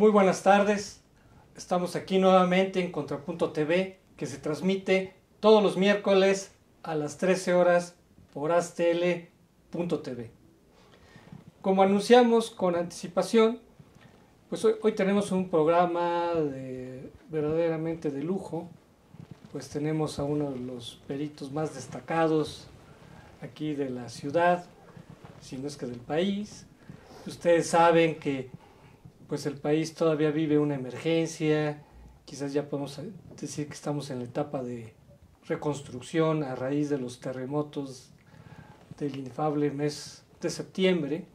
Muy buenas tardes, estamos aquí nuevamente en Contrapunto TV, que se transmite todos los miércoles a las 13 horas por astl.tv. Como anunciamos con anticipación, pues hoy tenemos un programa verdaderamente de lujo, pues tenemos a uno de los peritos más destacados aquí de la ciudad, si no es que del país. Ustedes saben que pues el país todavía vive una emergencia, quizás ya podemos decir que estamos en la etapa de reconstrucción a raíz de los terremotos del inefable mes de septiembre.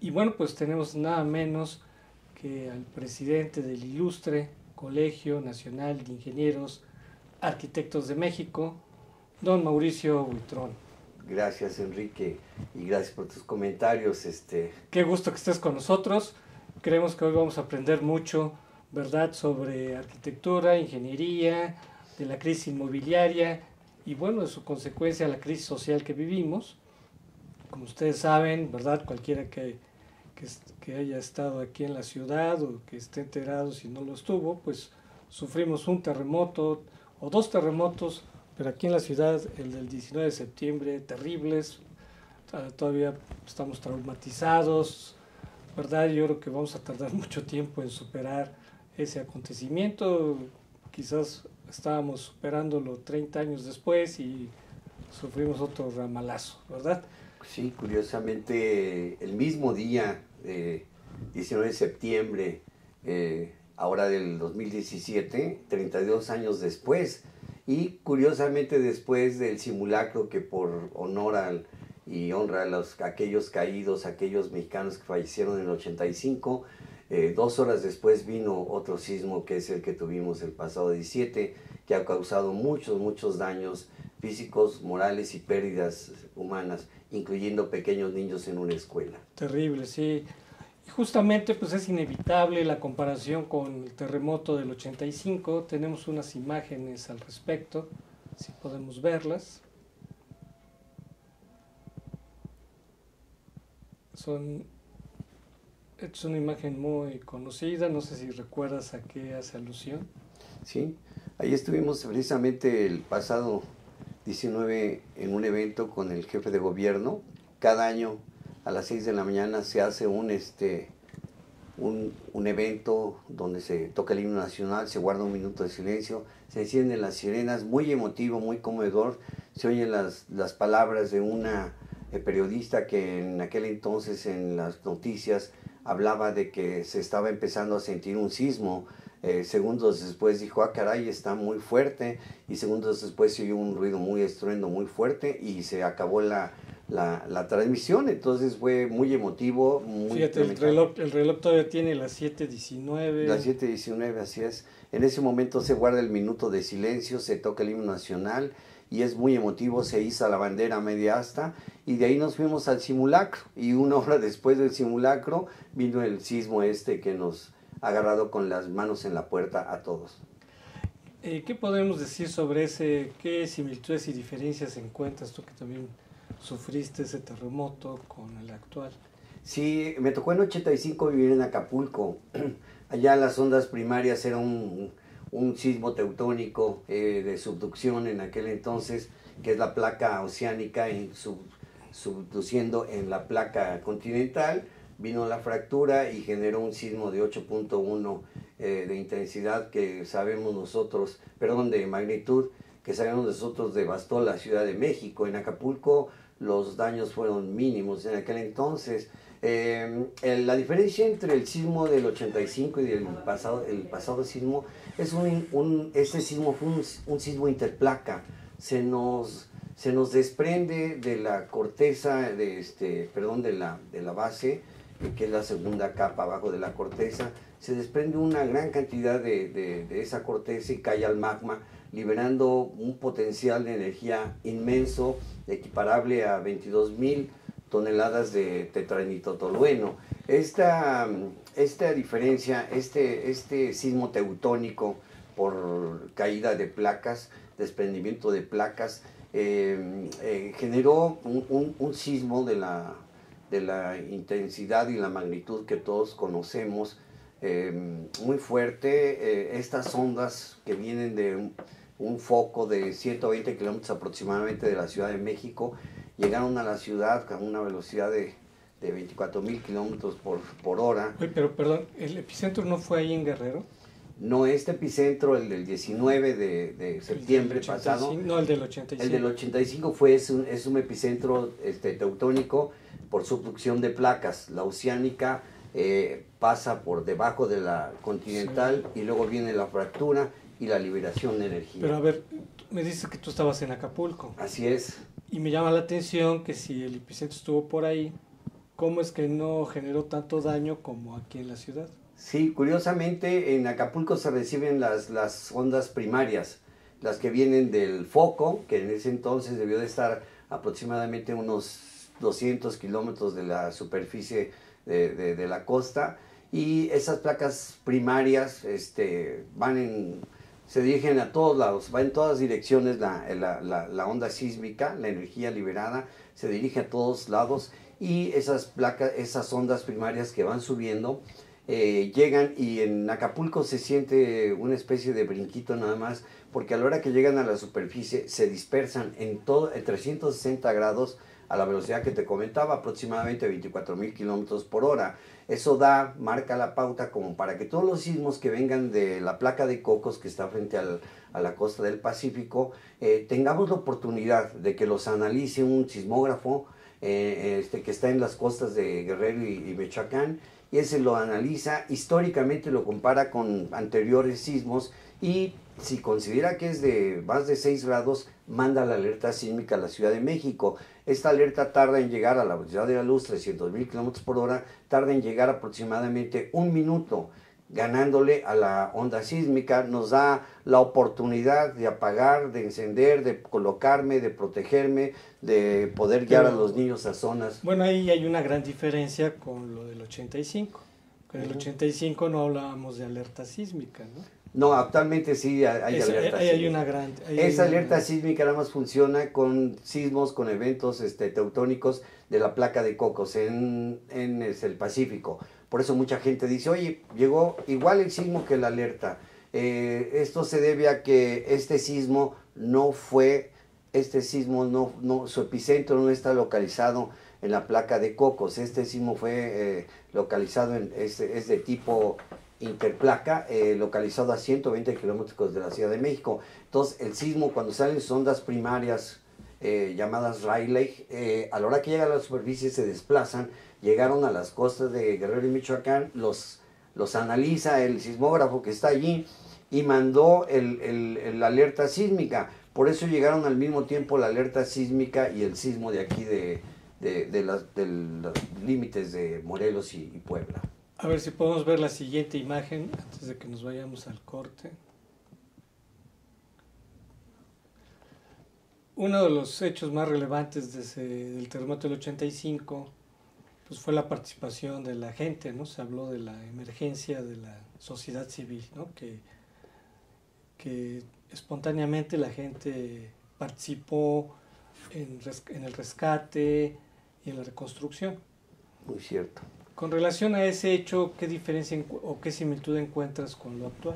Y bueno, pues tenemos nada menos que al presidente del ilustre Colegio Nacional de Ingenieros Arquitectos de México, don Mauricio Buitrón. Gracias, Enrique, y gracias por tus comentarios. Qué gusto que estés con nosotros. Creemos que hoy vamos a aprender mucho, ¿verdad?, sobre arquitectura, ingeniería, de la crisis inmobiliaria y, bueno, de su consecuencia, la crisis social que vivimos. Como ustedes saben, ¿verdad?, cualquiera que haya estado aquí en la ciudad o que esté enterado si no lo estuvo, pues sufrimos un terremoto o dos terremotos, pero aquí en la ciudad, el del 19 de septiembre, terribles, todavía estamos traumatizados, ¿verdad? Yo creo que vamos a tardar mucho tiempo en superar ese acontecimiento. Quizás estábamos superándolo 30 años después y sufrimos otro ramalazo, ¿verdad? Sí, curiosamente, el mismo día, 19 de septiembre, ahora del 2017, 32 años después, y curiosamente después del simulacro que por honor y honra a aquellos caídos, aquellos mexicanos que fallecieron en el 85, 2 horas después vino otro sismo que es el que tuvimos el pasado 17, que ha causado muchos daños físicos, morales y pérdidas humanas, incluyendo pequeños niños en una escuela. Terrible, sí. Y justamente pues es inevitable la comparación con el terremoto del 85. Tenemos unas imágenes al respecto, si podemos verlas. Es una imagen muy conocida, no sé si recuerdas a qué hace alusión. Sí, ahí estuvimos precisamente el pasado 19 en un evento con el jefe de gobierno. Cada año a las 6 de la mañana se hace un evento donde se toca el himno nacional, se guarda un minuto de silencio, se encienden las sirenas, muy emotivo, muy conmovedor, se oyen las palabras de una periodista que en aquel entonces en las noticias hablaba de que se estaba empezando a sentir un sismo. Segundos después dijo, ah caray, está muy fuerte, y segundos después se oyó un ruido muy estruendo, muy fuerte, y se acabó la transmisión. Entonces fue muy emotivo, muy... Fíjate, el reloj todavía tiene las 7:19. Las 7:19, así es. En ese momento se guarda el minuto de silencio, se toca el himno nacional, y es muy emotivo, se iza la bandera a media asta, y de ahí nos fuimos al simulacro, y 1 hora después del simulacro vino el sismo que nos ha agarrado con las manos en la puerta a todos. ¿Qué podemos decir sobre qué similitudes y diferencias encuentras tú que también sufriste ese terremoto con el actual? Sí, me tocó en 85 vivir en Acapulco. Allá las ondas primarias era un sismo teutónico de subducción en aquel entonces, que es la placa oceánica subduciendo en la placa continental. Vino la fractura y generó un sismo de 8.1 de intensidad que sabemos nosotros, perdón, de magnitud, que sabemos nosotros devastó la Ciudad de México. En Acapulco los daños fueron mínimos en aquel entonces. La diferencia entre el sismo del 85 y el pasado sismo es este sismo fue un sismo interplaca. Se nos desprende de la corteza, de la base, que es la segunda capa abajo de la corteza, se desprende una gran cantidad de esa corteza y cae al magma, liberando un potencial de energía inmenso, equiparable a 22,000 toneladas de tetranitrotolueno. Esta diferencia, este sismo teutónico por caída de placas, desprendimiento de placas, generó un sismo de la intensidad y la magnitud que todos conocemos. muy fuerte. Estas ondas que vienen de un foco de 120 kilómetros aproximadamente de la Ciudad de México, llegaron a la ciudad a una velocidad de 24,000 kilómetros por hora. Oye, pero perdón, ¿el epicentro no fue ahí en Guerrero? No, este epicentro, el del 19 de septiembre pasado, no, el del 85. El del 85 es un epicentro teutónico por subducción de placas. La oceánica pasa por debajo de la continental, sí, y luego viene la fractura y la liberación de energía. Pero a ver, me dices que tú estabas en Acapulco. Así es. Y me llama la atención que si el epicentro estuvo por ahí, ¿cómo es que no generó tanto daño como aquí en la ciudad? Sí, curiosamente en Acapulco se reciben las ondas primarias, las que vienen del foco, que en ese entonces debió de estar aproximadamente unos 200 kilómetros de la superficie de la costa, y esas placas primarias se dirigen a todos lados, va en todas direcciones la onda sísmica, la energía liberada, se dirige a todos lados, y esas ondas primarias que van subiendo, llegan, y en Acapulco se siente una especie de brinquito nada más, porque a la hora que llegan a la superficie se dispersan en 360 grados a la velocidad que te comentaba, aproximadamente 24,000 kilómetros por hora. Eso marca la pauta como para que todos los sismos que vengan de la placa de Cocos, que está frente a la costa del Pacífico, tengamos la oportunidad de que los analice un sismógrafo que está en las costas de Guerrero y Michoacán, y ese lo analiza, históricamente lo compara con anteriores sismos, y si considera que es de más de 6 grados, manda la alerta sísmica a la Ciudad de México. Esta alerta tarda en llegar a la velocidad de la luz, 300,000 kilómetros por hora, tarda en llegar aproximadamente 1 minuto, ganándole a la onda sísmica. Nos da la oportunidad de apagar, de encender, de colocarme, de protegerme, de poder guiar a los niños a zonas. Bueno, ahí hay una gran diferencia con lo del 85. Con el 85 no hablábamos de alerta sísmica, ¿no? No, actualmente sí hay alerta sísmica. Hay una gran... Esa alerta sísmica nada más funciona con sismos, con eventos teutónicos de la placa de Cocos en el Pacífico. Por eso mucha gente dice, oye, llegó igual el sismo que la alerta. Esto se debe a que este sismo no, su epicentro no está localizado en la placa de Cocos. Este sismo fue localizado, es de tipo interplaca, localizado a 120 kilómetros de la Ciudad de México. Entonces el sismo, cuando salen sus ondas primarias llamadas Rayleigh, a la hora que llegan a la superficie se desplazan, llegaron a las costas de Guerrero y Michoacán, los analiza el sismógrafo que está allí y mandó la alerta sísmica. Por eso llegaron al mismo tiempo la alerta sísmica y el sismo de aquí de los límites de Morelos y Puebla. A ver si podemos ver la siguiente imagen antes de que nos vayamos al corte. Uno de los hechos más relevantes del terremoto del 85 pues fue la participación de la gente, ¿no? Se habló de la emergencia de la sociedad civil, ¿no? Que espontáneamente la gente participó en el rescate y en la reconstrucción. Muy cierto. Con relación a ese hecho, ¿qué diferencia o qué similitud encuentras con lo actual?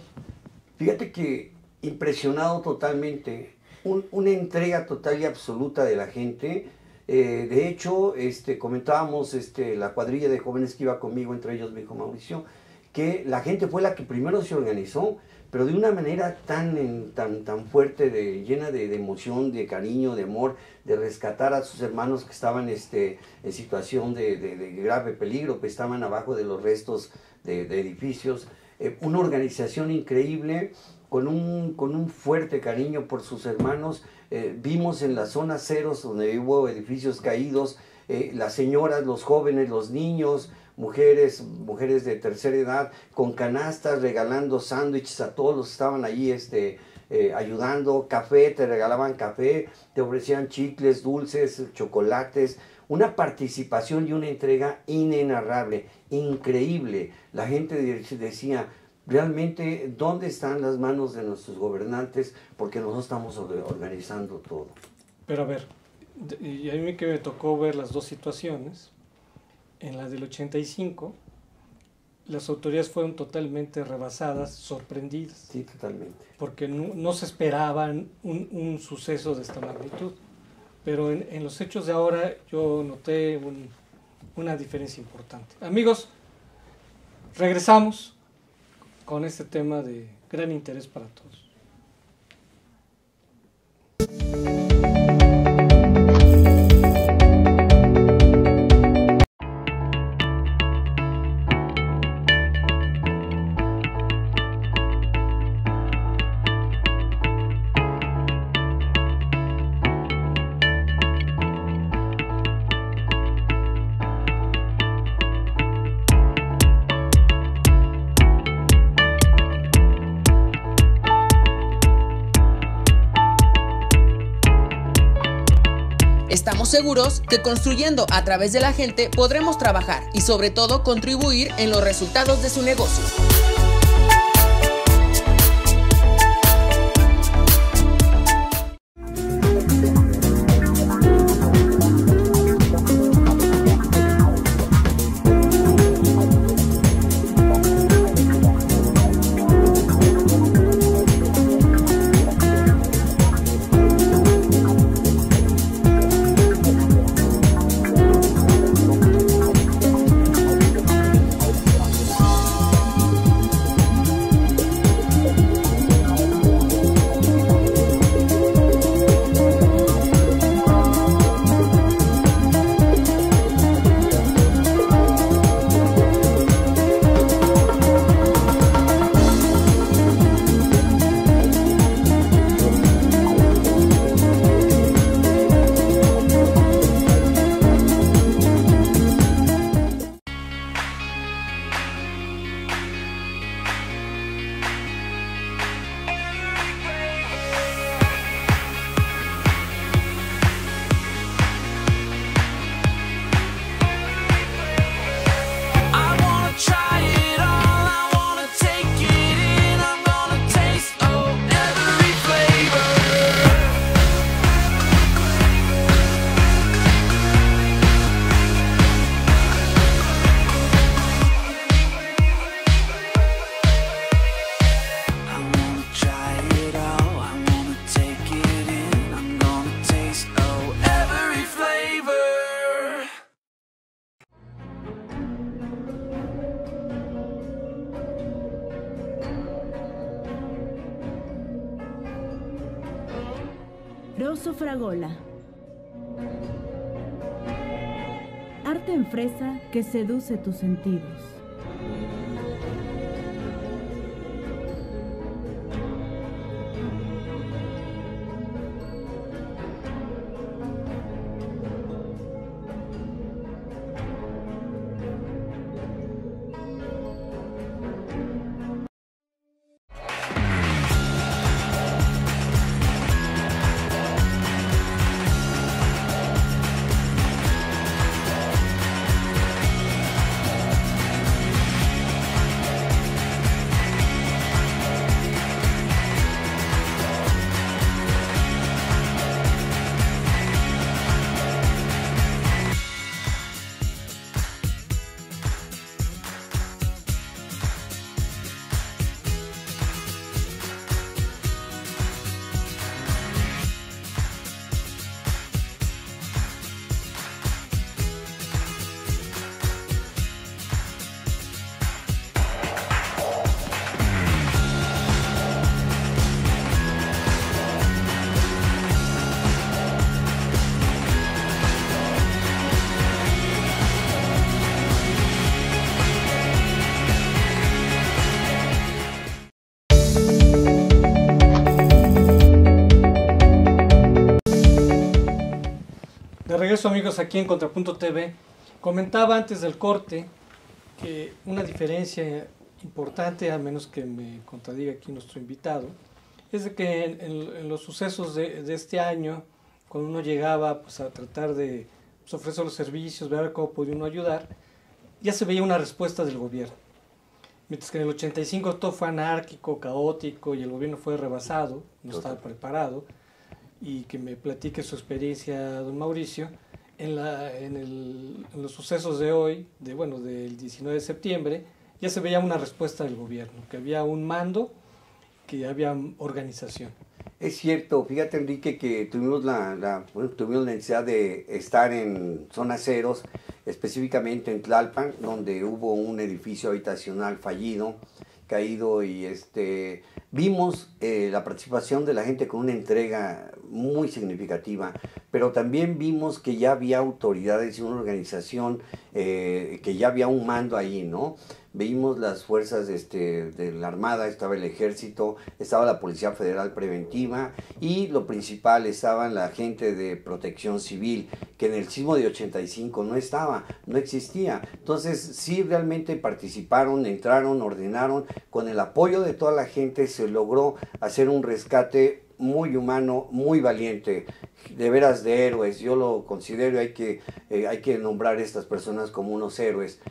Fíjate que impresionado totalmente, una entrega total y absoluta de la gente. De hecho, comentábamos la cuadrilla de jóvenes que iba conmigo, entre ellos mi hijo Mauricio, que la gente fue la que primero se organizó, pero de una manera tan fuerte, llena de emoción, de cariño, de amor, de rescatar a sus hermanos que estaban en situación de grave peligro, que estaban abajo de los restos de edificios. Una organización increíble, con un fuerte cariño por sus hermanos. Vimos en las zonas ceros, donde hubo edificios caídos, las señoras, los jóvenes, los niños, mujeres de tercera edad, con canastas, regalando sándwiches a todos los que estaban allí ayudando. Café, te regalaban café, te ofrecían chicles, dulces, chocolates. Una participación y una entrega inenarrable, increíble. La gente decía, realmente, ¿dónde están las manos de nuestros gobernantes? Porque nosotros estamos organizando todo. Pero a ver, y a mí que me tocó ver las dos situaciones, en la del 85, las autoridades fueron totalmente rebasadas, sorprendidas. Sí, totalmente. Porque no se esperaban un suceso de esta magnitud. Pero en los hechos de ahora yo noté una diferencia importante. Amigos, regresamos con este tema de gran interés para todos. Estamos seguros que construyendo a través de la gente podremos trabajar y sobre todo contribuir en los resultados de su negocio. Rosso Fragola. Arte en fresa que seduce tus sentidos. De regreso, amigos, aquí en Contrapunto TV. Comentaba antes del corte que una diferencia importante, a menos que me contradiga aquí nuestro invitado, es de que en los sucesos de este año, cuando uno llegaba pues, a tratar de pues, ofrecer los servicios, ver cómo podía uno ayudar, ya se veía una respuesta del gobierno. Mientras que en el 85 todo fue anárquico, caótico y el gobierno fue rebasado, no estaba preparado. Y que me platique su experiencia, don Mauricio, en los sucesos de hoy, del 19 de septiembre, ya se veía una respuesta del gobierno, que había un mando, que había organización. Es cierto, fíjate Enrique que tuvimos tuvimos la necesidad de estar en zonas ceros, específicamente en Tlalpan, donde hubo un edificio habitacional fallido, caído, y vimos la participación de la gente con una entrega muy significativa, pero también vimos que ya había autoridades y una organización, que ya había un mando ahí, ¿no? Vimos las fuerzas de la Armada, estaba el Ejército, estaba la Policía Federal Preventiva y lo principal, estaban la gente de Protección Civil, que en el sismo de 85 no estaba, no existía. Entonces sí realmente participaron, entraron, ordenaron, con el apoyo de toda la gente se logró hacer un rescate muy humano, muy valiente, de veras de héroes. Yo lo considero, hay que nombrar a estas personas como unos héroes.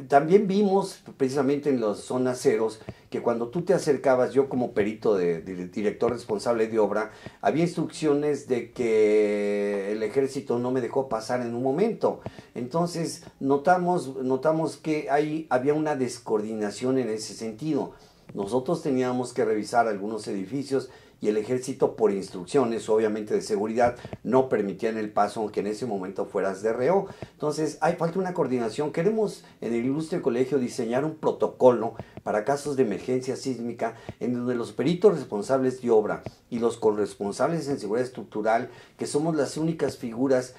También vimos precisamente en las zonas ceros que cuando tú te acercabas, yo como perito de director responsable de obra, había instrucciones de que el Ejército no me dejó pasar en un momento. Entonces notamos que había una descoordinación en ese sentido. Nosotros teníamos que revisar algunos edificios y el Ejército, por instrucciones obviamente de seguridad, no permitían el paso aunque en ese momento fueras de reo. Entonces hay falta una coordinación. Queremos en el ilustre colegio diseñar un protocolo para casos de emergencia sísmica en donde los peritos responsables de obra y los corresponsables en seguridad estructural, que somos las únicas figuras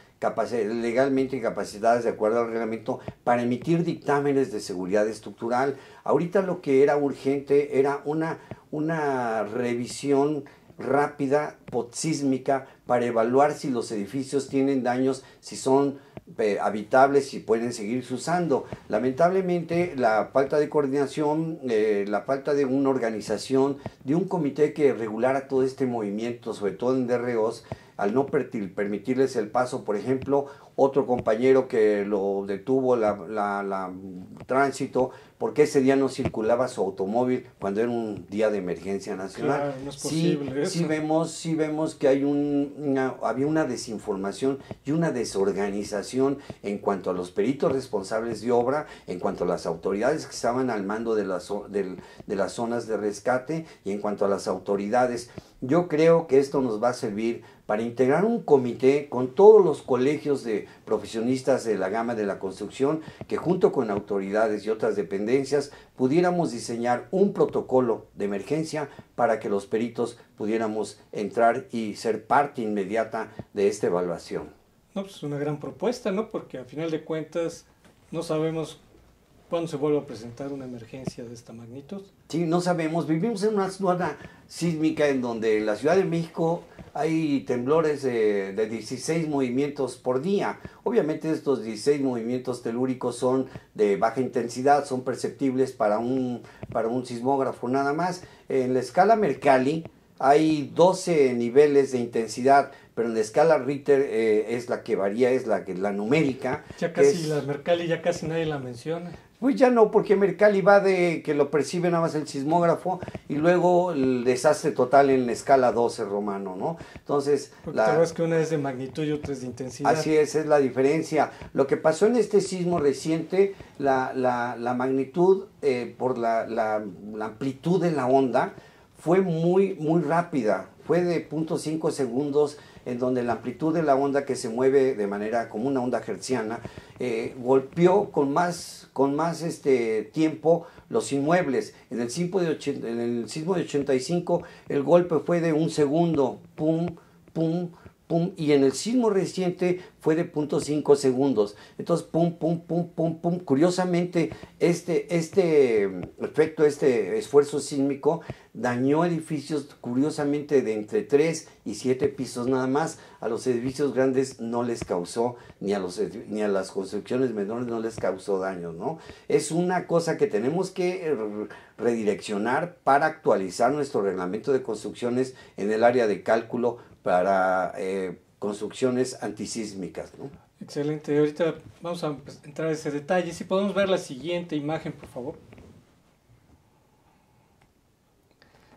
legalmente capacitadas de acuerdo al reglamento para emitir dictámenes de seguridad estructural. Ahorita lo que era urgente era una revisión rápida, sísmica, para evaluar si los edificios tienen daños, si son habitables, si pueden seguirse usando. Lamentablemente la falta de coordinación, la falta de una organización, de un comité que regulara todo este movimiento, sobre todo en DROs, al no permitirles el paso. Por ejemplo, otro compañero que lo detuvo la tránsito porque ese día no circulaba su automóvil cuando era un día de emergencia nacional. Claro, no es posible eso. Sí vemos que había una desinformación y una desorganización en cuanto a los peritos responsables de obra, en cuanto a las autoridades que estaban al mando de las zonas de rescate y en cuanto a las autoridades. Yo creo que esto nos va a servir para integrar un comité con todos los colegios de profesionistas de la gama de la construcción, que junto con autoridades y otras dependencias pudiéramos diseñar un protocolo de emergencia para que los peritos pudiéramos entrar y ser parte inmediata de esta evaluación. No, pues es una gran propuesta, ¿no? Porque a final de cuentas no sabemos cuándo se vuelve a presentar una emergencia de esta magnitud. Sí, no sabemos. Vivimos en una zona sísmica en donde en la Ciudad de México hay temblores de 16 movimientos por día. Obviamente estos 16 movimientos telúricos son de baja intensidad, son perceptibles para un sismógrafo nada más. En la escala Mercalli hay 12 niveles de intensidad, pero en la escala Richter es la que varía, es la numérica. Ya casi la Mercalli ya casi nadie la menciona. Pues ya no, porque Mercalli va de que lo percibe nada más el sismógrafo y luego el desastre total en la escala 12 romano, ¿no? Entonces, porque te ves que una es de magnitud y otra es de intensidad. Así es la diferencia. Lo que pasó en este sismo reciente, la magnitud por la amplitud de la onda fue muy rápida, fue de 0.5 segundos, en donde la amplitud de la onda, que se mueve de manera como una onda hertziana, golpeó con más tiempo los inmuebles. En el sismo de 85 el golpe fue de 1 segundo, pum, pum, pum, y en el sismo reciente fue de 0.5 segundos. Entonces, pum, pum, pum, pum, pum. Curiosamente, este efecto, este esfuerzo sísmico dañó edificios, curiosamente, de entre 3 y 7 pisos nada más. A los edificios grandes no les causó, ni a las construcciones menores no les causó daño, ¿no? Es una cosa que tenemos que redireccionar para actualizar nuestro reglamento de construcciones en el área de cálculo para construcciones antisísmicas, ¿no? Excelente. Ahorita vamos a entrar a ese detalle. Si podemos ver la siguiente imagen, por favor.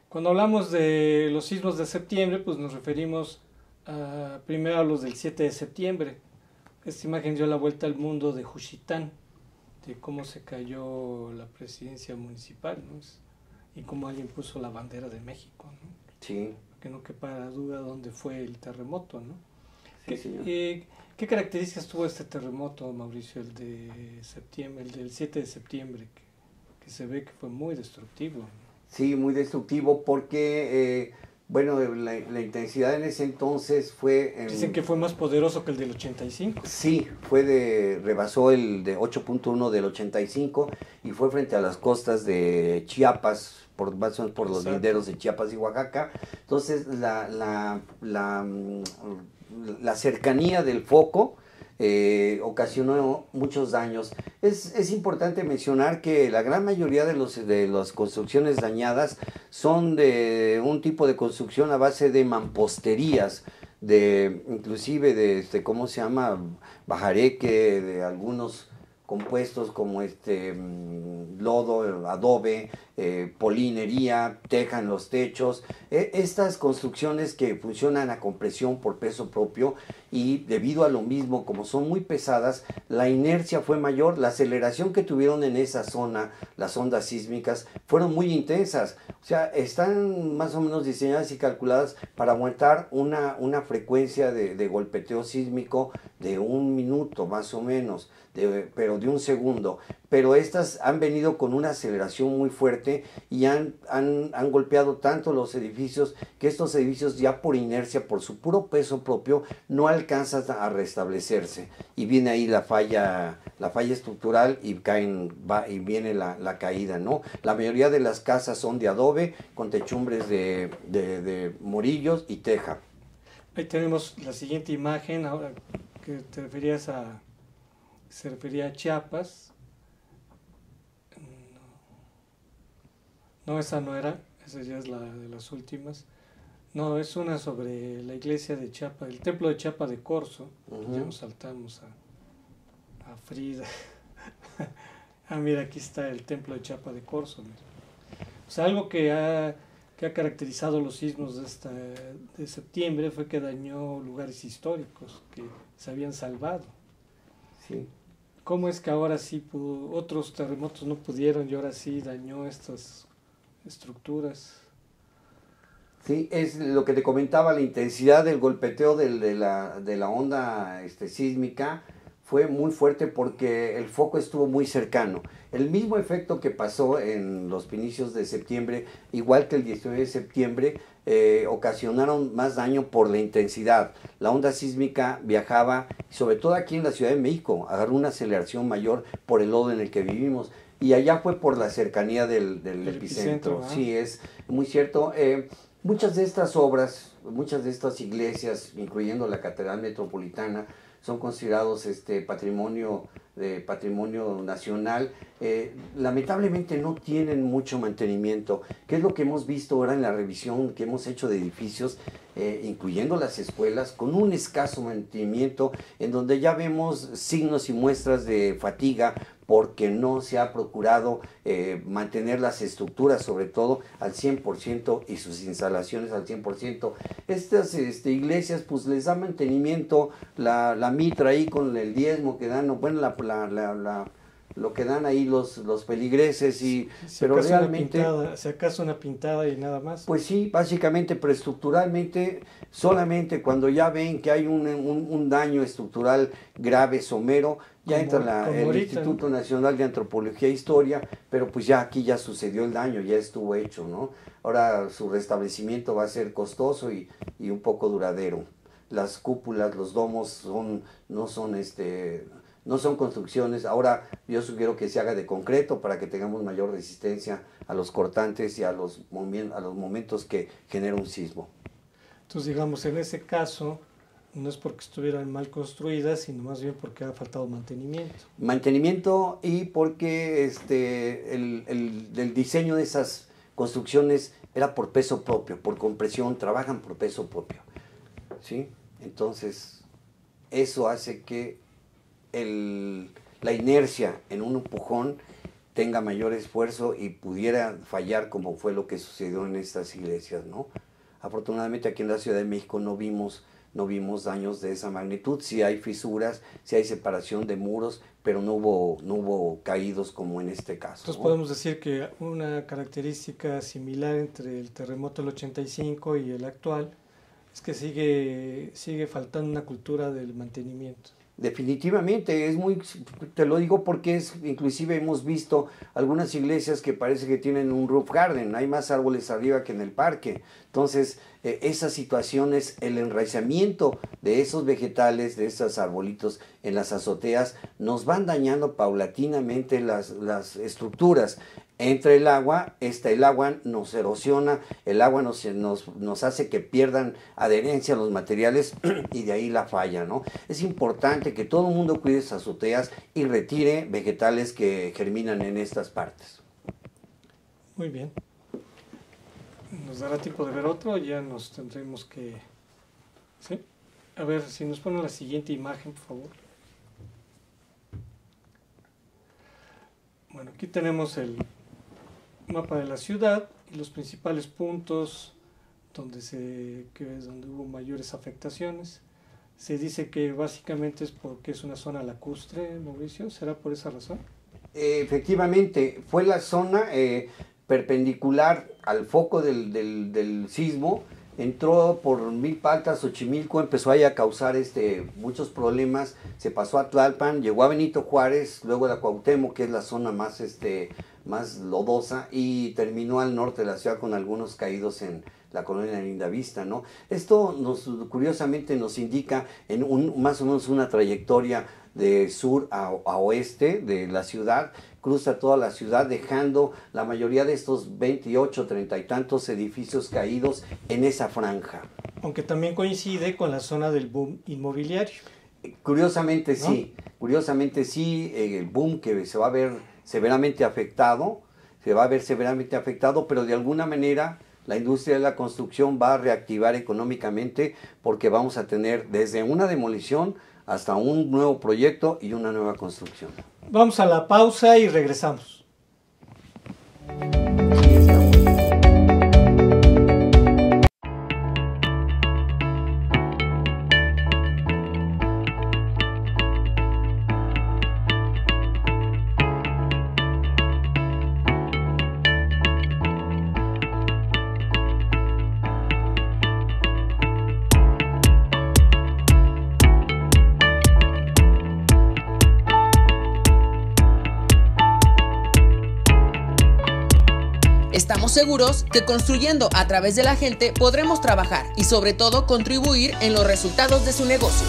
Cuando hablamos de los sismos de septiembre, pues nos referimos primero a los del 7 de septiembre. Esta imagen dio la vuelta al mundo de Juchitán. de cómo se cayó la presidencia municipal, ¿no? Y cómo alguien puso la bandera de México, ¿no? Sí. Que no quepa duda dónde fue el terremoto, ¿no? Sí, señor. ¿Qué características tuvo este terremoto, Mauricio, el de septiembre, el del 7 de septiembre, que se ve que fue muy destructivo? Sí, muy destructivo porque, bueno, la intensidad en ese entonces fue... Dicen que fue más poderoso que el del 85. Sí, rebasó el de 8.1 del 85 y fue frente a las costas de Chiapas, más o menos por los linderos de Chiapas y Oaxaca. Entonces, la cercanía del foco ocasionó muchos daños. Es importante mencionar que la gran mayoría de las construcciones dañadas son de un tipo de construcción a base de mamposterías, inclusive de ¿cómo se llama? Bajareque, de algunos compuestos como lodo, adobe, polinería, teja en los techos, estas construcciones que funcionan a compresión por peso propio, y debido a lo mismo, como son muy pesadas, la inercia fue mayor, la aceleración que tuvieron en esa zona, las ondas sísmicas, fueron muy intensas. O sea, están más o menos diseñadas y calculadas para aguantar una frecuencia de golpeteo sísmico de 1 minuto más o menos, pero de 1 segundo. Pero estas han venido con una aceleración muy fuerte y han golpeado tanto los edificios que estos edificios ya por inercia, por su puro peso propio, no alcanzan a restablecerse. Y viene ahí la falla estructural y viene la caída, ¿no? La mayoría de las casas son de adobe con techumbres de morillos y teja. Ahí tenemos la siguiente imagen, ahora que se refería a Chiapas. No, esa no era, esa ya es la de las últimas. No, es una sobre la iglesia de Chiapa, el templo de Chiapa de Corzo. Ya nos saltamos a Frida. Mira, aquí está el templo de Chiapa de Corzo. Mira. O sea, algo que ha caracterizado los sismos de septiembre fue que dañó lugares históricos que se habían salvado. Sí. ¿Cómo es que ahora sí otros terremotos no pudieron y ahora sí dañó estas estructuras? Sí, es lo que te comentaba, la intensidad del golpeteo de la onda sísmica fue muy fuerte porque el foco estuvo muy cercano. El mismo efecto que pasó en los inicios de septiembre, igual que el 19 de septiembre, ocasionaron más daño por la intensidad. La onda sísmica viajaba, sobre todo aquí en la Ciudad de México, agarró una aceleración mayor por el lodo en el que vivimos. Y allá fue por la cercanía del epicentro. Sí, es muy cierto. Muchas de estas obras, muchas de estas iglesias, incluyendo la Catedral Metropolitana, son considerados patrimonio nacional. Lamentablemente no tienen mucho mantenimiento, que es lo que hemos visto ahora en la revisión que hemos hecho de edificios, incluyendo las escuelas, con un escaso mantenimiento, en donde ya vemos signos y muestras de fatiga, porque no se ha procurado mantener las estructuras, sobre todo al 100%, y sus instalaciones al 100%. Estas iglesias, pues les da mantenimiento la mitra ahí con el diezmo que dan, bueno, lo que dan ahí los feligreses, pero realmente... Si acaso una pintada y nada más. Pues sí, básicamente, pero estructuralmente, solamente cuando ya ven que hay un daño estructural grave, somero, ya entra el Instituto Nacional de Antropología e Historia, pero pues ya aquí ya sucedió el daño, ya estuvo hecho, ¿no? Ahora su restablecimiento va a ser costoso y un poco duradero. Las cúpulas, los domos no son construcciones. Ahora yo sugiero que se haga de concreto para que tengamos mayor resistencia a los cortantes y a los momentos que genera un sismo. Entonces, digamos, en ese caso, no es porque estuvieran mal construidas, sino más bien porque ha faltado mantenimiento. Mantenimiento, y porque el diseño de esas construcciones era por peso propio, por compresión, trabajan por peso propio, ¿sí? Entonces, eso hace que la inercia en un empujón tenga mayor esfuerzo y pudiera fallar, como fue lo que sucedió en estas iglesias, ¿no? Afortunadamente aquí en la Ciudad de México no vimos no vimos daños de esa magnitud. Sí hay fisuras, sí hay separación de muros, pero no hubo caídos como en este caso. Entonces ¿no? podemos decir que una característica similar entre el terremoto del 85 y el actual es que sigue faltando una cultura del mantenimiento. Definitivamente, te lo digo porque inclusive hemos visto algunas iglesias que parece que tienen un roof garden, hay más árboles arriba que en el parque. Entonces, esas situaciones, el enraizamiento de esos vegetales, de esos arbolitos en las azoteas, nos van dañando paulatinamente las estructuras. Entra el agua nos erosiona, el agua nos hace que pierdan adherencia a los materiales y de ahí la falla, ¿no? Es importante que todo el mundo cuide sus azoteas y retire vegetales que germinan en estas partes. Muy bien. ¿Nos dará tiempo de ver otro? Ya nos tendremos que... ¿Sí? A ver, si nos ponen la siguiente imagen, por favor. Bueno, aquí tenemos el mapa de la ciudad y los principales puntos donde hubo mayores afectaciones. Se dice que básicamente es porque es una zona lacustre, Mauricio. ¿Será por esa razón? Efectivamente, fue la zona perpendicular al foco del sismo. Entró por Milpa Alta, Xochimilco, empezó ahí a causar muchos problemas, se pasó a Tlalpan, llegó a Benito Juárez, luego a Cuauhtémoc, que es la zona más lodosa, y terminó al norte de la ciudad con algunos caídos en la colonia de Lindavista, ¿no? Esto curiosamente nos indica más o menos una trayectoria de sur a oeste de la ciudad, cruza toda la ciudad dejando la mayoría de estos 28, 30 y tantos edificios caídos en esa franja. Aunque también coincide con la zona del boom inmobiliario. Curiosamente, ¿no? Sí, el boom que se va a ver severamente afectado, pero de alguna manera la industria de la construcción va a reactivar económicamente porque vamos a tener desde una demolición hasta un nuevo proyecto y una nueva construcción. Vamos a la pausa y regresamos. Estamos seguros que construyendo a través de la gente podremos trabajar y sobre todo contribuir en los resultados de su negocio.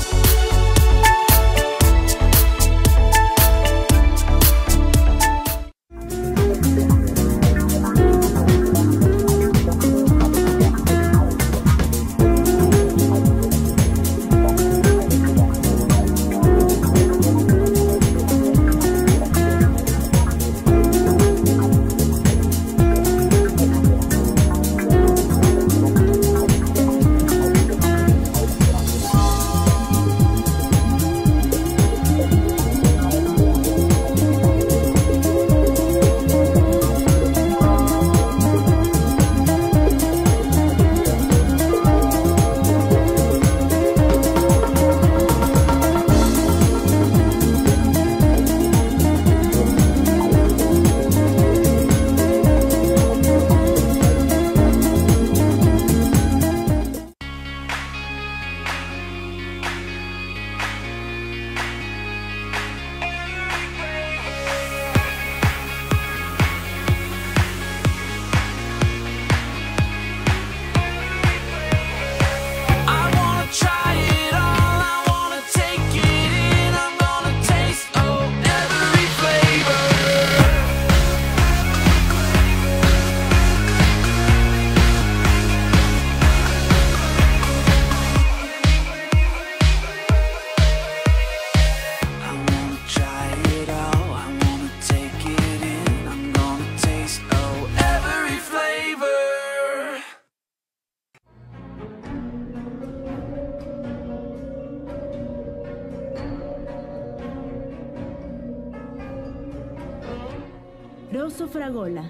Rosso Fragola.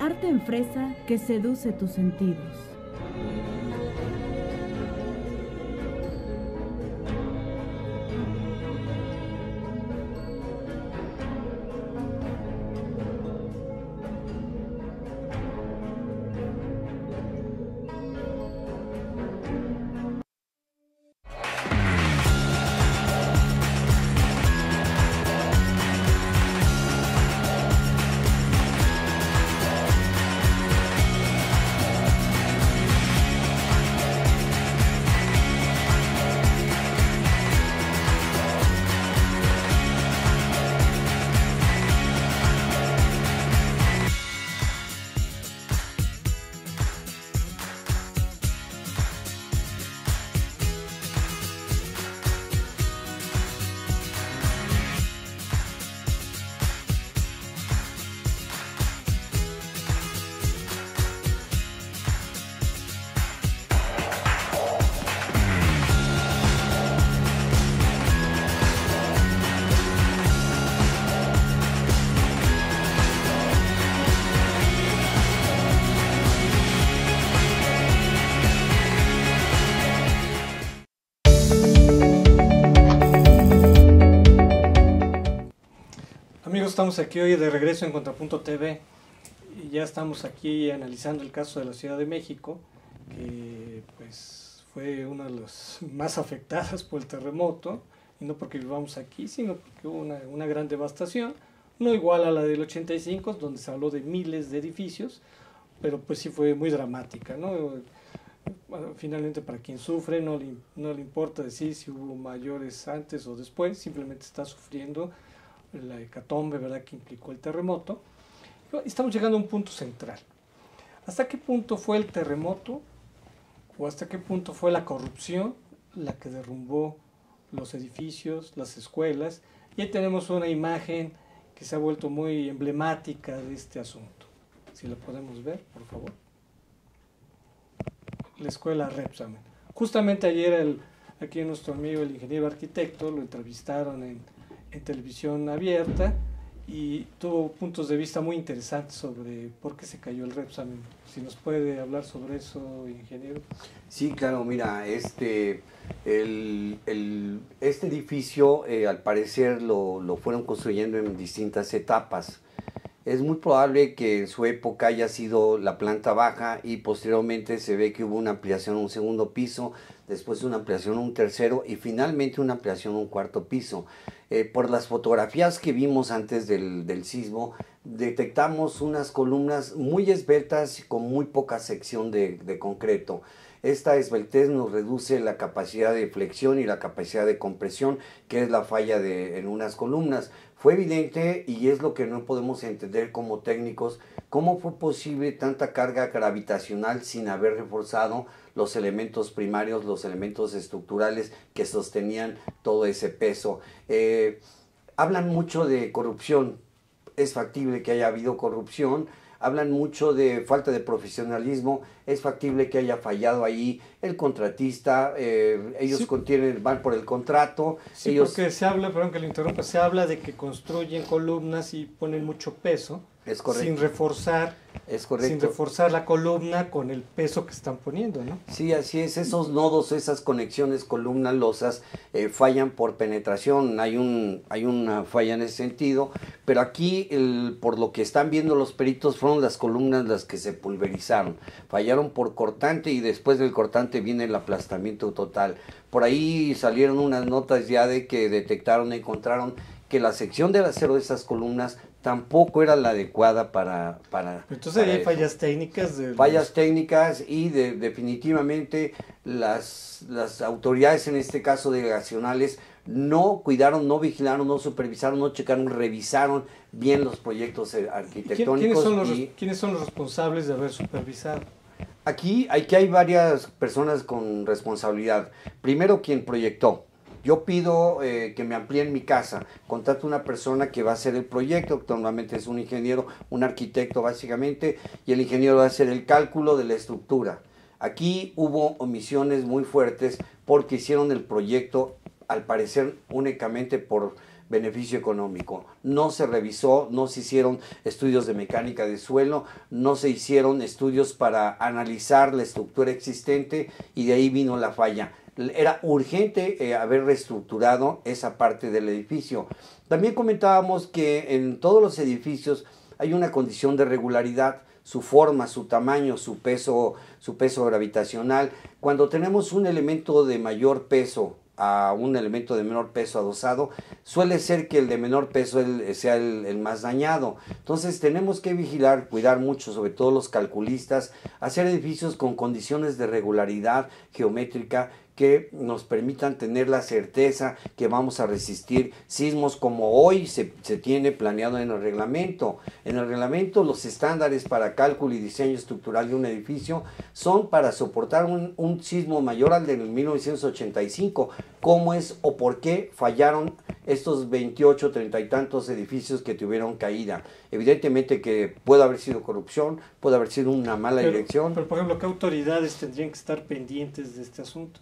Arte en fresa que seduce tus sentidos. estamos aquí hoy de regreso en Contrapunto TV y ya estamos aquí analizando el caso de la Ciudad de México, que pues fue una de las más afectadas por el terremoto, y no porque vivamos aquí, sino porque hubo una gran devastación, no igual a la del 85, donde se habló de miles de edificios, pero pues sí fue muy dramática, ¿no? Bueno, finalmente para quien sufre no le importa decir si hubo mayores antes o después, simplemente está sufriendo la hecatombe, ¿verdad?, que implicó el terremoto. Estamos llegando a un punto central. ¿Hasta qué punto fue el terremoto o hasta qué punto fue la corrupción la que derrumbó los edificios, las escuelas? Y ahí tenemos una imagen que se ha vuelto muy emblemática de este asunto. Si la podemos ver, por favor. La escuela Repsamen. Justamente ayer aquí nuestro amigo, el ingeniero arquitecto, lo entrevistaron en televisión abierta y tuvo puntos de vista muy interesantes sobre por qué se cayó el Repsamen. Si nos puede hablar sobre eso, ingeniero. Sí, claro, mira, este edificio al parecer lo fueron construyendo en distintas etapas. Es muy probable que en su época haya sido la planta baja y posteriormente se ve que hubo una ampliación a un segundo piso, después una ampliación a un tercero y finalmente una ampliación a un cuarto piso. Por las fotografías que vimos antes del sismo, detectamos unas columnas muy esbeltas y con muy poca sección de concreto. Esta esbeltez nos reduce la capacidad de flexión y la capacidad de compresión, que es la falla en unas columnas. Fue evidente, y es lo que no podemos entender como técnicos, cómo fue posible tanta carga gravitacional sin haber reforzado los elementos primarios, los elementos estructurales que sostenían todo ese peso. Hablan mucho de corrupción, es factible que haya habido corrupción. Hablan mucho de falta de profesionalismo, es factible que haya fallado ahí el contratista, ellos Sí. van por el contrato. Sí, ellos... porque se habla, perdón que le interrumpa, se habla de que construyen columnas y ponen mucho peso, Es correcto. sin reforzar la columna con el peso que están poniendo, ¿no? Sí, así es, esos nodos, esas conexiones columnas losas fallan por penetración, hay una falla en ese sentido, pero aquí por lo que están viendo los peritos fueron las columnas las que se pulverizaron, fallaron por cortante y después del cortante viene el aplastamiento total. Por ahí salieron unas notas ya de que encontraron que la sección del acero de esas columnas tampoco era la adecuada para Entonces hay eso. fallas técnicas. Fallas técnicas y definitivamente las autoridades, en este caso delegacionales, no cuidaron, no vigilaron, no supervisaron, no checaron, revisaron bien los proyectos arquitectónicos. ¿Quiénes son los responsables de haber supervisado? Aquí hay varias personas con responsabilidad. Primero, quien proyectó. Yo pido que me amplíen mi casa, contrato una persona que va a hacer el proyecto, que normalmente es un ingeniero, un arquitecto básicamente, y el ingeniero va a hacer el cálculo de la estructura. Aquí hubo omisiones muy fuertes porque hicieron el proyecto, al parecer, únicamente por beneficio económico. No se revisó, no se hicieron estudios de mecánica de suelo, no se hicieron estudios para analizar la estructura existente y de ahí vino la falla. Era urgente haber reestructurado esa parte del edificio. También comentábamos que en todos los edificios hay una condición de regularidad, su forma, su tamaño, su peso gravitacional. Cuando tenemos un elemento de mayor peso a un elemento de menor peso adosado, suele ser que el de menor peso sea el más dañado. Entonces tenemos que vigilar, cuidar mucho, sobre todo los calculistas, hacer edificios con condiciones de regularidad geométrica que nos permitan tener la certeza que vamos a resistir sismos como hoy se tiene planeado en el reglamento. En el reglamento los estándares para cálculo y diseño estructural de un edificio son para soportar un sismo mayor al del 1985. ¿Cómo es o por qué fallaron estos 28, 30 y tantos edificios que tuvieron caída? Evidentemente que puede haber sido corrupción, puede haber sido una mala dirección. Pero, por ejemplo, ¿qué autoridades tendrían que estar pendientes de este asunto?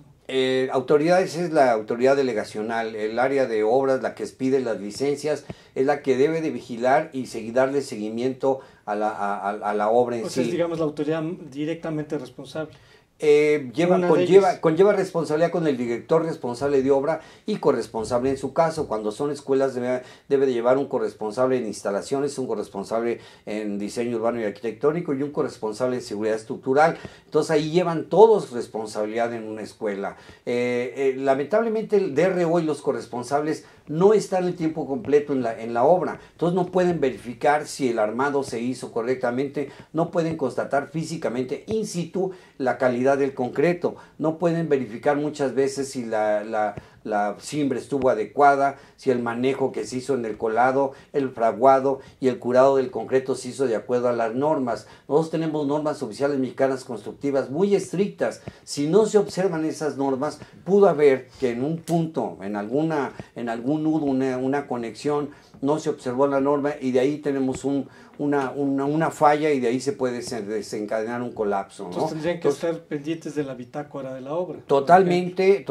Autoridades es la autoridad delegacional, el área de obras, la que expide las licencias, es la que debe de vigilar y darle seguimiento a la obra en sí. O sea, es, digamos, la autoridad directamente responsable. Conlleva responsabilidad con el director responsable de obra y corresponsable en su caso. Cuando son escuelas debe de llevar un corresponsable en instalaciones, un corresponsable en diseño urbano y arquitectónico y un corresponsable en seguridad estructural. Entonces ahí llevan todos responsabilidad en una escuela. Lamentablemente el DRO y los corresponsables no están el tiempo completo en la obra, entonces no pueden verificar si el armado se hizo correctamente, no pueden constatar físicamente in situ la calidad del concreto, no pueden verificar muchas veces si la cimbre estuvo adecuada, si el manejo que se hizo en el colado, el fraguado y el curado del concreto se hizo de acuerdo a las normas. Nosotros tenemos normas oficiales mexicanas constructivas muy estrictas. Si no se observan esas normas, pudo haber que en un punto, en algún nudo, una conexión, no se observó la norma y de ahí tenemos una falla y de ahí se puede desencadenar un colapso, ¿no? Entonces tendrían que estar pendientes de la bitácora de la obra. Totalmente,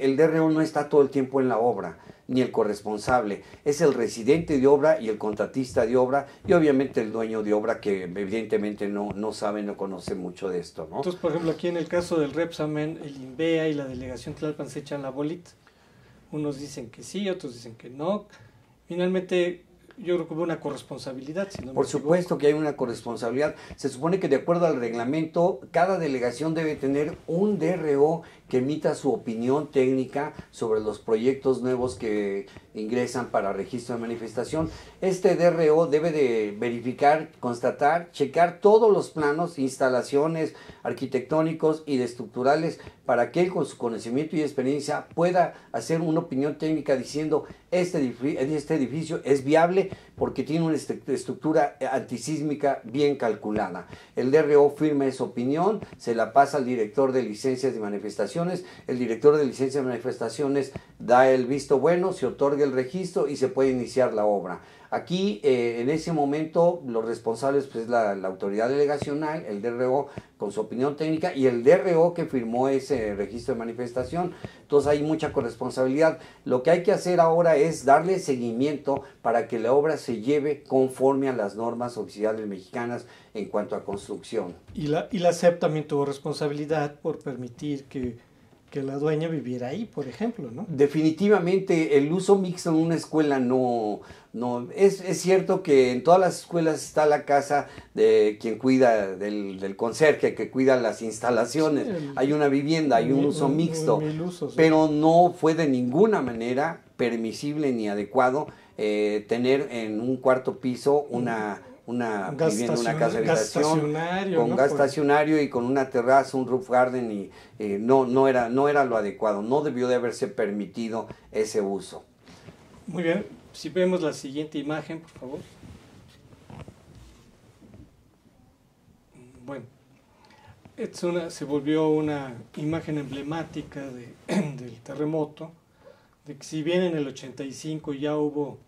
el DRO no está todo el tiempo en la obra, ni el corresponsable, es el residente de obra y el contratista de obra y obviamente el dueño de obra que evidentemente no sabe, no conoce mucho de esto, ¿no? Entonces, por ejemplo, aquí en el caso del Repsamen, el INVEA y la delegación Tlalpan se echan la bolita. Unos dicen que sí, otros dicen que no. Finalmente, yo creo que hubo una corresponsabilidad. Si no Por supuesto que hay una corresponsabilidad. Se supone que de acuerdo al reglamento, cada delegación debe tener un DRO que emita su opinión técnica sobre los proyectos nuevos que ingresan para registro de manifestación. Este DRO debe de verificar, constatar, checar todos los planos, instalaciones arquitectónicos y de estructurales para que él con su conocimiento y experiencia pueda hacer una opinión técnica diciendo este edificio es viable porque tiene una estructura antisísmica bien calculada. El DRO firma esa opinión, se la pasa al director de licencias de manifestaciones, el director de licencias de manifestaciones da el visto bueno, se otorga el registro y se puede iniciar la obra. Aquí, en ese momento, los responsables pues, es la autoridad delegacional, el DRO con su opinión técnica y el DRO que firmó ese registro de manifestación. Entonces hay mucha corresponsabilidad. Lo que hay que hacer ahora es darle seguimiento para que la obra se lleve conforme a las normas oficiales mexicanas en cuanto a construcción. Y la SEP también tuvo responsabilidad por permitir que la dueña viviera ahí, por ejemplo, ¿no? Definitivamente el uso mixto en una escuela no es cierto que en todas las escuelas está la casa de quien cuida del conserje que cuida las instalaciones, sí, hay una vivienda, hay un uso mixto, pero no fue de ninguna manera permisible ni adecuado tener en un cuarto piso una vivienda, una casa de habitación con ¿no? gas estacionario y con una terraza, un roof garden y no era lo adecuado, no debió de haberse permitido ese uso. Muy bien, si vemos la siguiente imagen, por favor. Bueno, se volvió una imagen emblemática del terremoto, de que si bien en el 85 ya hubo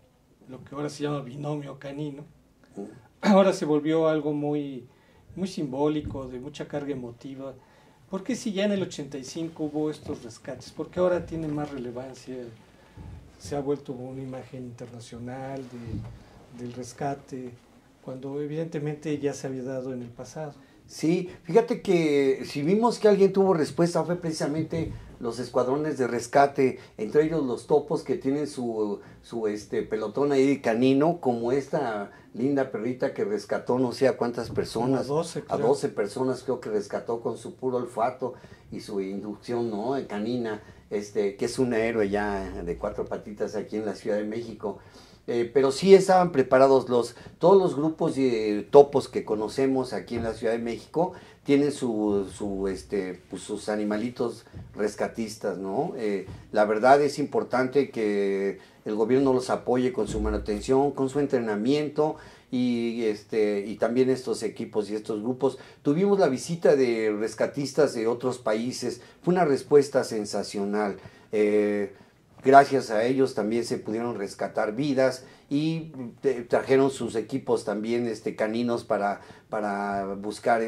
lo que ahora se llama binomio canino, ahora se volvió algo muy, muy simbólico, de mucha carga emotiva. ¿Por qué si ya en el 85 hubo estos rescates? ¿Por qué ahora tiene más relevancia? Se ha vuelto una imagen internacional del rescate, cuando evidentemente ya se había dado en el pasado. Sí, fíjate que si vimos que alguien tuvo respuesta fue precisamente los escuadrones de rescate, entre ellos los topos que tienen su pelotón ahí canino, como esta linda perrita que rescató no sé a cuántas personas, a 12 personas creo que rescató con su puro olfato y su inducción, ¿no?, canina, que es un héroe ya de 4 patitas aquí en la Ciudad de México. Pero sí estaban preparados todos los grupos de topos que conocemos aquí en la Ciudad de México, tienen sus animalitos rescatistas, ¿no? La verdad es importante que el gobierno los apoye con su manutención, con su entrenamiento y también estos equipos y estos grupos. Tuvimos la visita de rescatistas de otros países, fue una respuesta sensacional. Gracias a ellos también se pudieron rescatar vidas y trajeron sus equipos también caninos para buscar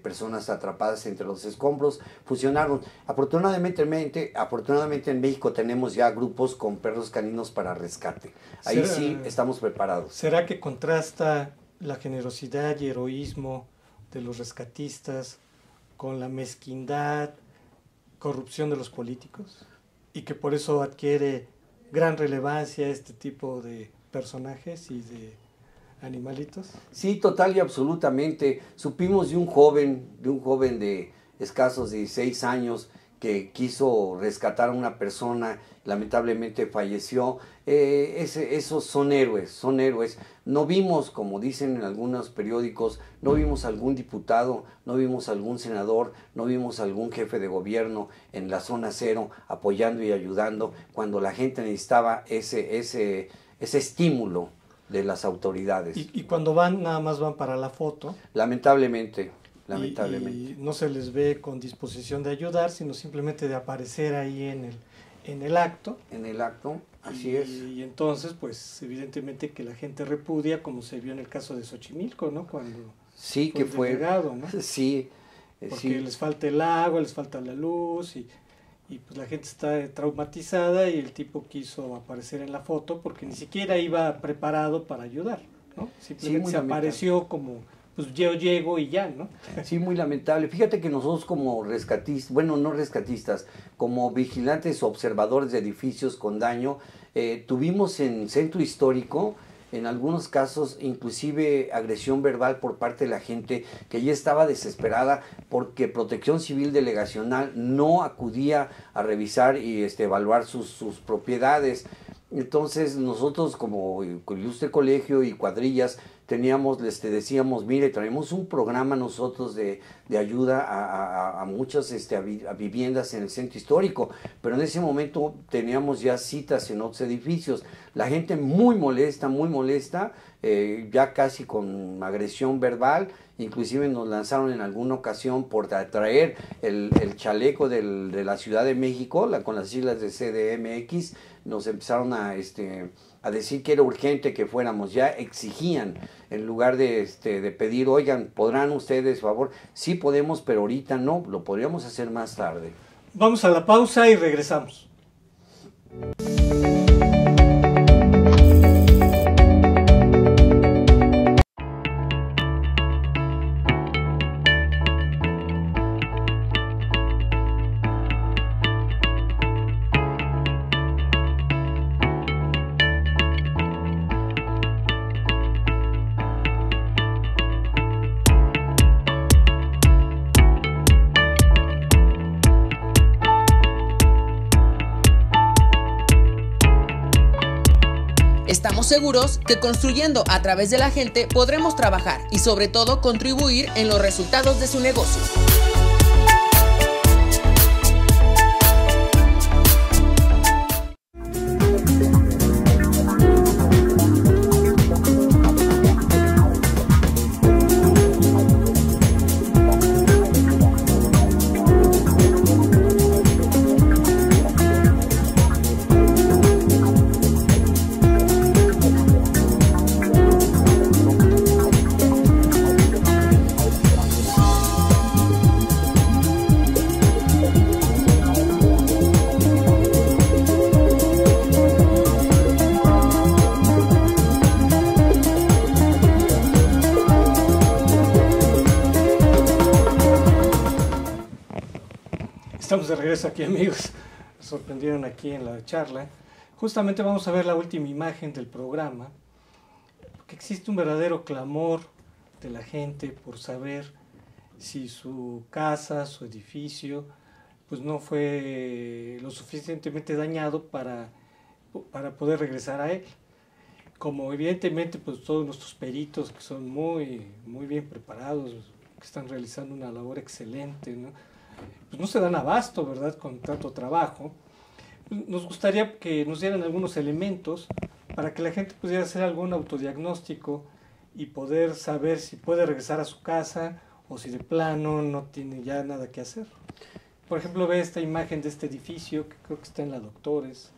personas atrapadas entre los escombros. Funcionaron. Afortunadamente en México tenemos ya grupos con perros caninos para rescate. Ahí sí estamos preparados. ¿Será que contrasta la generosidad y heroísmo de los rescatistas con la mezquindad, corrupción de los políticos, y que por eso adquiere gran relevancia este tipo de personajes y de animalitos? Sí, total y absolutamente. Supimos de un joven de escasos 16 años que quiso rescatar a una persona, lamentablemente falleció. Esos son héroes, son héroes. No vimos, como dicen en algunos periódicos, no vimos algún diputado, no vimos algún senador, no vimos algún jefe de gobierno en la zona cero apoyando y ayudando cuando la gente necesitaba ese estímulo de las autoridades. Y cuando van, nada más van para la foto. Lamentablemente. Y no se les ve con disposición de ayudar, sino simplemente de aparecer ahí en el acto. En el acto, así es. Y entonces, pues, evidentemente que la gente repudia, como se vio en el caso de Xochimilco, ¿no? Cuando sí, que fue delegado, ¿no? Sí. Porque sí. les falta el agua, les falta la luz, y pues la gente está traumatizada, y el tipo quiso aparecer en la foto porque ni siquiera iba preparado para ayudar, ¿no? Simplemente se apareció como, pues yo llego y ya, ¿no? Sí, muy lamentable. Fíjate que nosotros como rescatistas, bueno, no rescatistas, como vigilantes o observadores de edificios con daño, tuvimos en Centro Histórico, en algunos casos, inclusive agresión verbal por parte de la gente que ya estaba desesperada porque Protección Civil Delegacional no acudía a revisar y evaluar sus propiedades. Entonces nosotros como ilustre colegio y cuadrillas teníamos, decíamos, mire, traemos un programa nosotros de ayuda a muchas a viviendas en el centro histórico, pero en ese momento teníamos ya citas en otros edificios. La gente muy molesta, ya casi con agresión verbal, inclusive nos lanzaron en alguna ocasión por traer el chaleco de la Ciudad de México, con las siglas de CDMX, nos empezaron a decir que era urgente que fuéramos, ya exigían, en lugar de pedir, oigan, ¿podrán ustedes, favor? Sí podemos, pero ahorita no, lo podríamos hacer más tarde. Vamos a la pausa y regresamos. Estamos seguros que construyendo a través de la gente podremos trabajar y sobre todo contribuir en los resultados de su negocio. Estamos de regreso aquí, amigos. Nos sorprendieron aquí en la charla. Justamente vamos a ver la última imagen del programa, porque existe un verdadero clamor de la gente por saber si su casa, su edificio, pues no fue lo suficientemente dañado para poder regresar a él. Como evidentemente pues todos nuestros peritos, que son muy bien preparados, que están realizando una labor excelente, ¿no? Pues no se dan abasto, ¿verdad?, con tanto trabajo. Nos gustaría que nos dieran algunos elementos para que la gente pudiera hacer algún autodiagnóstico y poder saber si puede regresar a su casa o si de plano no tiene ya nada que hacer. Por ejemplo, ve esta imagen de este edificio, que creo que está en la Doctores.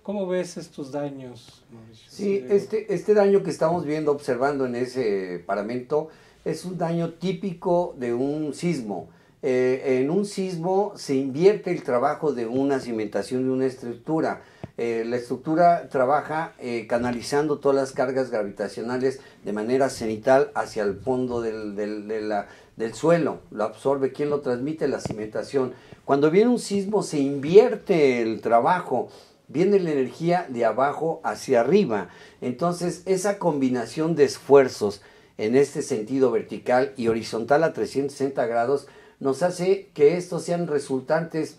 ¿Cómo ves estos daños, Mauricio? Sí, este daño que estamos viendo, observando en ese paramento, es un daño típico de un sismo. En un sismo se invierte el trabajo de una cimentación de una estructura. La estructura trabaja canalizando todas las cargas gravitacionales de manera cenital hacia el fondo del suelo. Lo absorbe. ¿Quién lo transmite? La cimentación. Cuando viene un sismo se invierte el trabajo. Viene la energía de abajo hacia arriba. Entonces, esa combinación de esfuerzos en este sentido vertical y horizontal a 360 grados nos hace que estos sean resultantes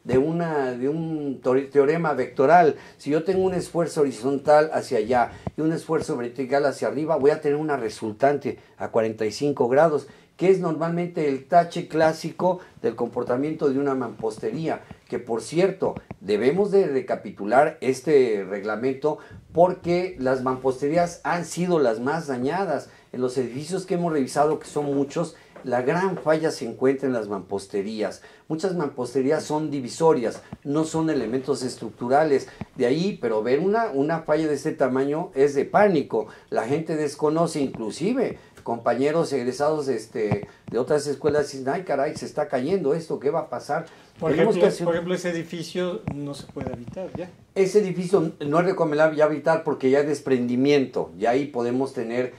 de un teorema vectoral. Si yo tengo un esfuerzo horizontal hacia allá y un esfuerzo vertical hacia arriba, voy a tener una resultante a 45 grados, que es normalmente el tache clásico del comportamiento de una mampostería, que por cierto, debemos de recapitular este reglamento porque las mamposterías han sido las más dañadas. En los edificios que hemos revisado, que son muchos, la gran falla se encuentra en las mamposterías. Muchas mamposterías son divisorias, no son elementos estructurales. De ahí, pero ver una falla de este tamaño es de pánico. La gente desconoce, inclusive compañeros egresados de otras escuelas dicen, ay caray, se está cayendo esto, ¿qué va a pasar? Por ejemplo, ese edificio no se puede habitar ya. Ese edificio no es recomendable ya habitar porque ya hay desprendimiento, y ahí podemos tener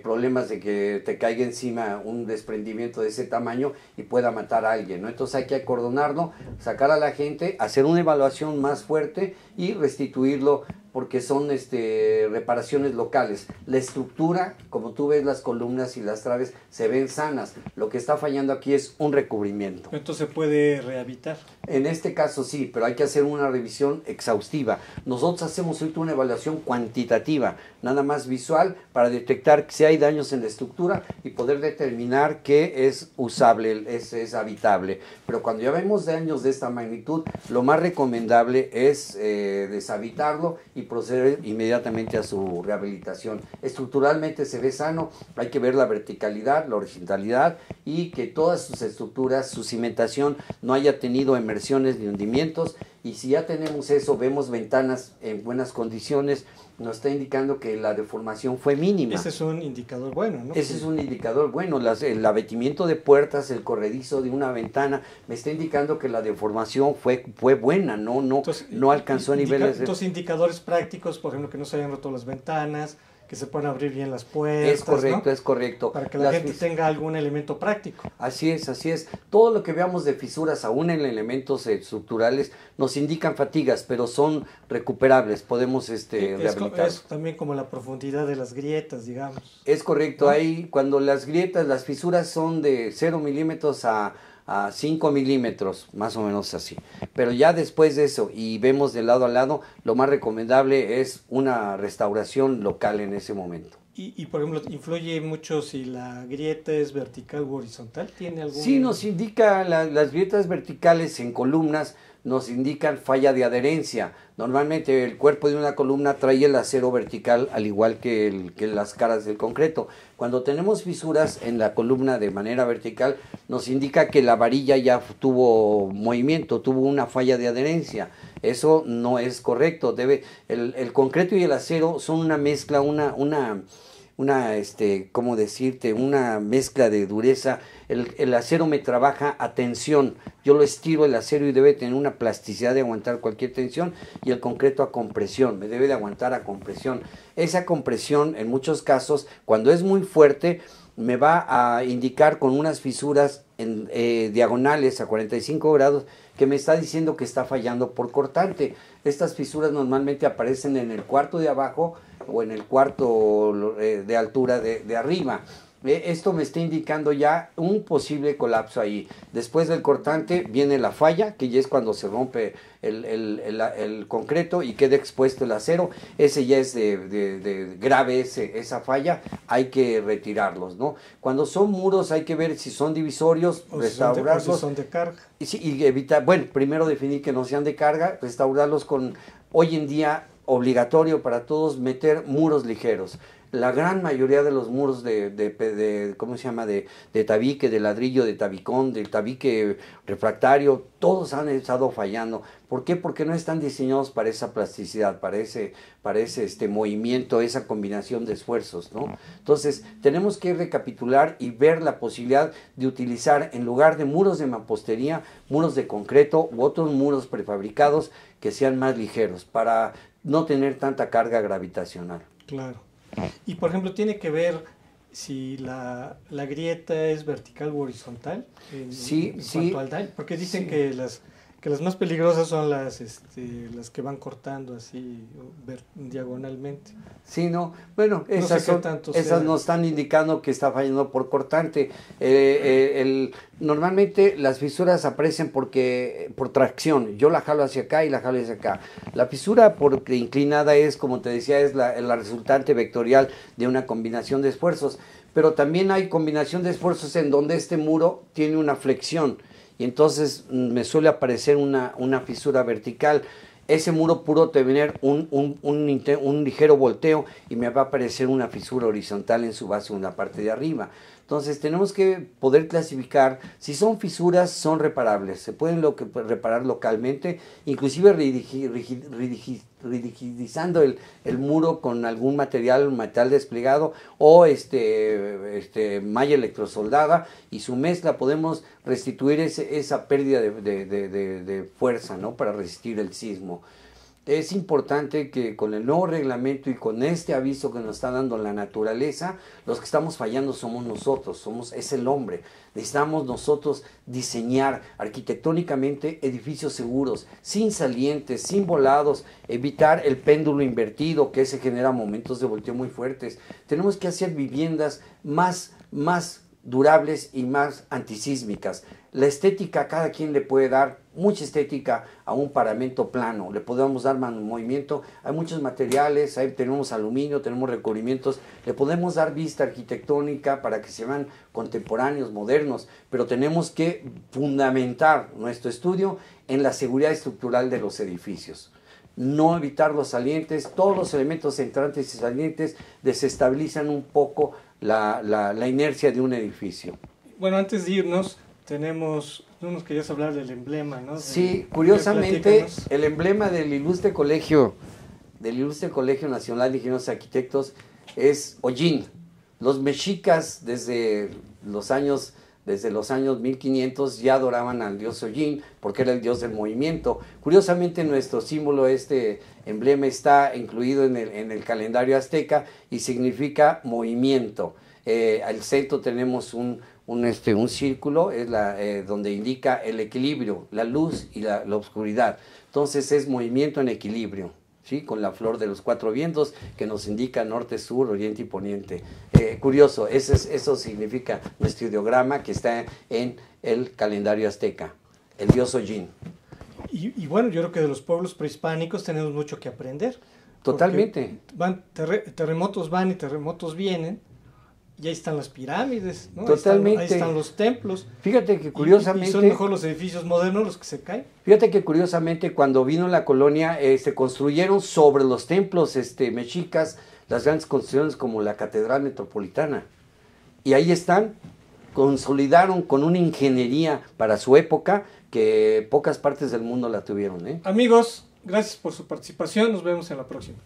problemas de que te caiga encima un desprendimiento de ese tamaño y pueda matar a alguien, ¿no? Entonces hay que acordonarlo, sacar a la gente, hacer una evaluación más fuerte y restituirlo, porque son reparaciones locales. La estructura, como tú ves, las columnas y las traves se ven sanas. Lo que está fallando aquí es un recubrimiento. Entonces se puede rehabilitar. En este caso sí, pero hay que hacer una revisión exhaustiva. Nosotros hacemos ahorita una evaluación cuantitativa, nada más visual, para detectar si hay daños en la estructura y poder determinar que es usable, es habitable. Pero cuando ya vemos daños de esta magnitud, lo más recomendable es deshabitarlo y proceder inmediatamente a su rehabilitación. Estructuralmente se ve sano, hay que ver la verticalidad, la horizontalidad y que todas sus estructuras, su cimentación no haya tenido emersiones ni hundimientos, y si ya tenemos eso, vemos ventanas en buenas condiciones, nos está indicando que la deformación fue mínima. Ese es un indicador bueno, ¿no? Ese es un indicador bueno. El abatimiento de puertas, el corredizo de una ventana, me está indicando que la deformación fue buena, no alcanzó a niveles... Entonces, indicadores prácticos, por ejemplo, que no se hayan roto las ventanas, que se puedan abrir bien las puertas. Es correcto, ¿no? Es correcto. Para que la gente tenga algún elemento práctico. Así es, así es. Todo lo que veamos de fisuras, aún en elementos estructurales, nos indican fatigas, pero son recuperables, podemos rehabilitar. Es también como la profundidad de las grietas, digamos. Es correcto, ahí cuando las grietas, las fisuras son de 0 milímetros a 5 milímetros, más o menos así. Pero ya después de eso, y vemos de lado a lado, lo más recomendable es una restauración local en ese momento. Y por ejemplo, ¿influye mucho si la grieta es vertical u horizontal? ¿Tiene algún...? Sí, nos indica las grietas verticales en columnas, nos indican falla de adherencia. Normalmente el cuerpo de una columna trae el acero vertical al igual que las caras del concreto. Cuando tenemos fisuras en la columna de manera vertical, nos indica que la varilla ya tuvo movimiento, tuvo una falla de adherencia. Eso no es correcto. El concreto y el acero son una mezcla, ¿cómo decirte? Una mezcla de dureza. El acero me trabaja a tensión. Yo lo estiro el acero y debe tener una plasticidad de aguantar cualquier tensión, y el concreto a compresión, me debe de aguantar a compresión. Esa compresión, en muchos casos, cuando es muy fuerte, me va a indicar con unas fisuras diagonales a 45 grados que me está diciendo que está fallando por cortante. Estas fisuras normalmente aparecen en el cuarto de abajo o en el cuarto de altura de arriba. Esto me está indicando ya un posible colapso ahí. Después del cortante viene la falla, que ya es cuando se rompe el concreto y queda expuesto el acero. Ese ya es de grave esa falla, hay que retirarlos, ¿no? Cuando son muros hay que ver si son divisorios, restaurarlos. Si son de carga. Y evitar, bueno, primero definir que no sean de carga, restaurarlos con, hoy en día, obligatorio para todos meter muros ligeros. la gran mayoría de los muros ¿cómo se llama? De tabique, de ladrillo, de tabicón, del tabique refractario, todos han estado fallando. ¿Por qué? Porque no están diseñados para esa plasticidad, para ese movimiento, esa combinación de esfuerzos, ¿no? Entonces, tenemos que recapitular y ver la posibilidad de utilizar, en lugar de muros de mampostería, muros de concreto u otros muros prefabricados que sean más ligeros, para no tener tanta carga gravitacional. Claro. Y por ejemplo, tiene que ver si la grieta es vertical u horizontal en cuanto al daño, porque dicen que las más peligrosas son las que van cortando así diagonalmente. Sí, no, bueno, esas nos están indicando que está fallando por cortante. Normalmente las fisuras aparecen por tracción. Yo la jalo hacia acá y la jalo hacia acá. La fisura porque inclinada es, como te decía, es la resultante vectorial de una combinación de esfuerzos. Pero también hay combinación de esfuerzos en donde este muro tiene una flexión. Y entonces me suele aparecer una fisura vertical. Ese muro pudo tener un ligero volteo y me va a aparecer una fisura horizontal en su base en la parte de arriba. Entonces tenemos que poder clasificar si son fisuras, son reparables, se pueden reparar localmente, inclusive rigidizando el muro con algún metal desplegado o malla electrosoldada, y su mezcla podemos restituir esa pérdida de fuerza, ¿no? Para resistir el sismo. Es importante que con el nuevo reglamento y con este aviso que nos está dando la naturaleza, los que estamos fallando somos nosotros, es el hombre. Necesitamos nosotros diseñar arquitectónicamente edificios seguros, sin salientes, sin volados, evitar el péndulo invertido, que se genera momentos de volteo muy fuertes. Tenemos que hacer viviendas más durables y más antisísmicas. La estética, cada quien le puede dar mucha estética a un paramento plano, le podemos dar movimiento, hay muchos materiales, tenemos aluminio, tenemos recubrimientos, le podemos dar vista arquitectónica para que se vean contemporáneos, modernos, pero tenemos que fundamentar nuestro estudio en la seguridad estructural de los edificios. No evitar los salientes, todos los elementos entrantes y salientes desestabilizan un poco la inercia de un edificio. Bueno, antes de irnos, no nos querías hablar del emblema, ¿no? Sí, curiosamente, el emblema del Ilustre Colegio Nacional de Ingenieros y Arquitectos es Hollín. Los mexicas desde los años 1500 ya adoraban al dios Hollín porque era el dios del movimiento. Curiosamente, nuestro símbolo, emblema, está incluido en el calendario azteca y significa movimiento. Al centro tenemos un círculo, es donde indica el equilibrio, la luz y la oscuridad. Entonces es movimiento en equilibrio, ¿sí? Con la flor de los cuatro vientos que nos indica norte, sur, oriente y poniente. Curioso, eso significa nuestro ideograma que está en el calendario azteca, el dios Hollín. Y bueno, yo creo que de los pueblos prehispánicos tenemos mucho que aprender. Totalmente. Terremotos van y terremotos vienen. Y ahí están las pirámides, ¿no? Totalmente. Ahí están los templos. Fíjate que curiosamente... Y son mejor los edificios modernos los que se caen. Fíjate que curiosamente cuando vino la colonia se construyeron sobre los templos mexicas las grandes construcciones como la Catedral Metropolitana. Y ahí están, consolidaron con una ingeniería para su época que pocas partes del mundo la tuvieron, ¿eh? Amigos, gracias por su participación. Nos vemos en la próxima.